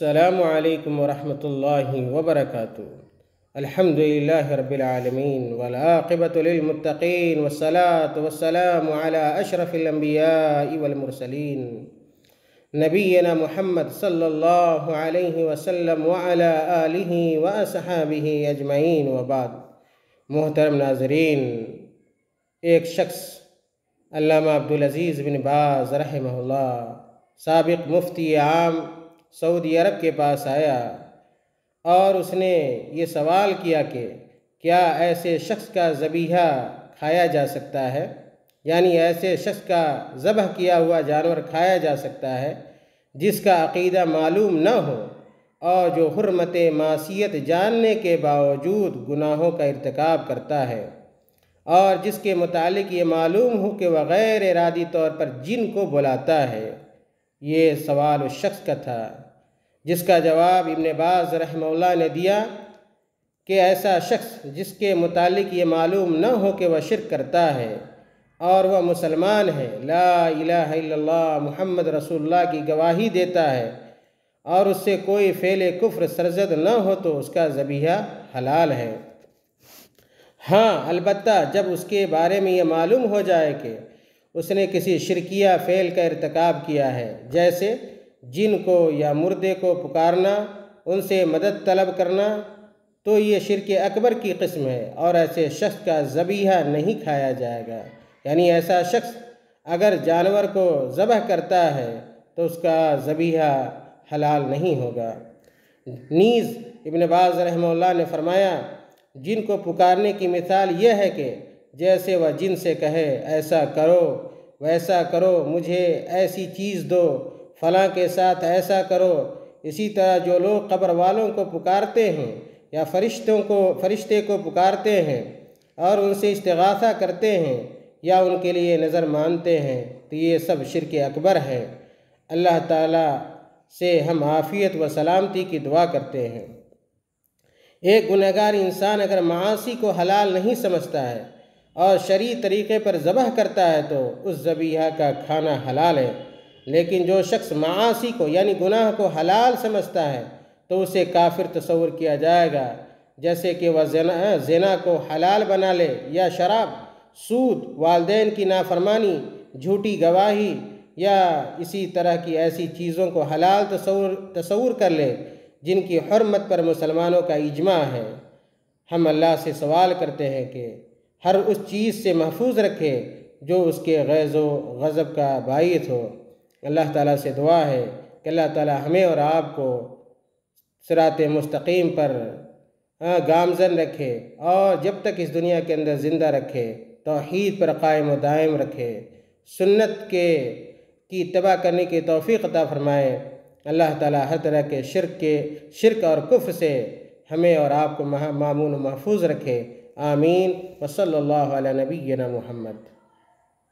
السلام علیکم ورحمۃ اللہ وبرکاتہ۔ الحمد للہ رب العالمین والعاقبۃ للمتقین والصلاة والسلام علی اشرف الانبیاء والمرسلین نبینا محمد صلی اللہ علیہ وسلم وعلی آلہ واصحابہ اجمعین وبعد۔ محترم ناظرین، ایک شخص علامہ عبدالعزیز بن باز رحمہ اللہ سابق مفتی عام سعودی عرب کے پاس آیا اور اس نے یہ سوال کیا کہ کیا ایسے شخص کا ذبیحہ کھایا جا سکتا ہے، یعنی ایسے شخص کا ذبح کیا ہوا جانور کھایا جا سکتا ہے جس کا عقیدہ معلوم نہ ہو اور جو حرمت معصیت جاننے کے باوجود گناہوں کا ارتکاب کرتا ہے، اور جس کے متعلق یہ معلوم ہو کہ وہ غیر ارادی طور پر جن کو بلاتا ہے۔ یہ سوال اس شخص کا تھا جس کا جواب ابن باز رحمہ اللہ نے دیا کہ ایسا شخص جس کے متعلق یہ معلوم نہ ہو کہ وہ شرک کرتا ہے اور وہ مسلمان ہے، لا الہ الا اللہ محمد رسول اللہ کی گواہی دیتا ہے اور اس سے کوئی فعل کفر سرزد نہ ہو تو اس کا ذبیحہ حلال ہے۔ ہاں، البتہ جب اس کے بارے میں یہ معلوم ہو جائے کہ اس نے کسی شرکیہ فعل کا ارتکاب کیا ہے، جیسے جن کو یا مردے کو پکارنا، ان سے مدد طلب کرنا، تو یہ شرک اکبر کی قسم ہے اور ایسے شخص کا ذبیحہ نہیں کھایا جائے گا۔ یعنی ایسا شخص اگر جانور کو ذبح کرتا ہے تو اس کا ذبیحہ حلال نہیں ہوگا۔ نیز ابن باز رحمہ اللہ نے فرمایا، جن کو پکارنے کی مثال یہ ہے کہ جیسے وہ جن سے کہے ایسا کرو ویسا کرو، مجھے ایسی چیز دو، فلاں کے ساتھ ایسا کرو۔ اسی طرح جو لوگ قبر والوں کو پکارتے ہیں یا فرشتے کو پکارتے ہیں اور ان سے استغاثہ کرتے ہیں یا ان کے لیے نظر مانتے ہیں تو یہ سب شرک اکبر ہے۔ اللہ تعالیٰ سے ہم عافیت و سلامتی کی دعا کرتے ہیں۔ ایک گنہگار انسان اگر معاصی کو حلال نہیں سمجھتا ہے اور شرعی طریقے پر ذبح کرتا ہے تو اس ذبیحہ کا کھانا حلال ہے، لیکن جو شخص معاصی کو یعنی گناہ کو حلال سمجھتا ہے تو اسے کافر تصور کیا جائے گا، جیسے کہ وہ زنا کو حلال بنا لے یا شراب، سود، والدین کی نافرمانی، جھوٹی گواہی یا اسی طرح کی ایسی چیزوں کو حلال تصور کر لے جن کی حرمت پر مسلمانوں کا اجماع ہے۔ ہم اللہ سے سوال کرتے ہیں کہ ہر اس چیز سے محفوظ رکھے جو اس کے غیظ و غضب کا باعث ہو۔ اللہ تعالیٰ سے دعا ہے کہ اللہ تعالیٰ ہمیں اور آپ کو صراط مستقیم پر گامزن رکھے اور جب تک اس دنیا کے اندر زندہ رکھے توحید پر قائم و دائم رکھے، سنت کی اتباع کرنے کی توفیق عطا فرمائے۔ اللہ تعالیٰ ہر طرح کے شرک اور کفر سے ہمیں اور آپ کو مامون و محفوظ رکھے۔ آمین۔ وصلی اللہ علی نبینا محمد۔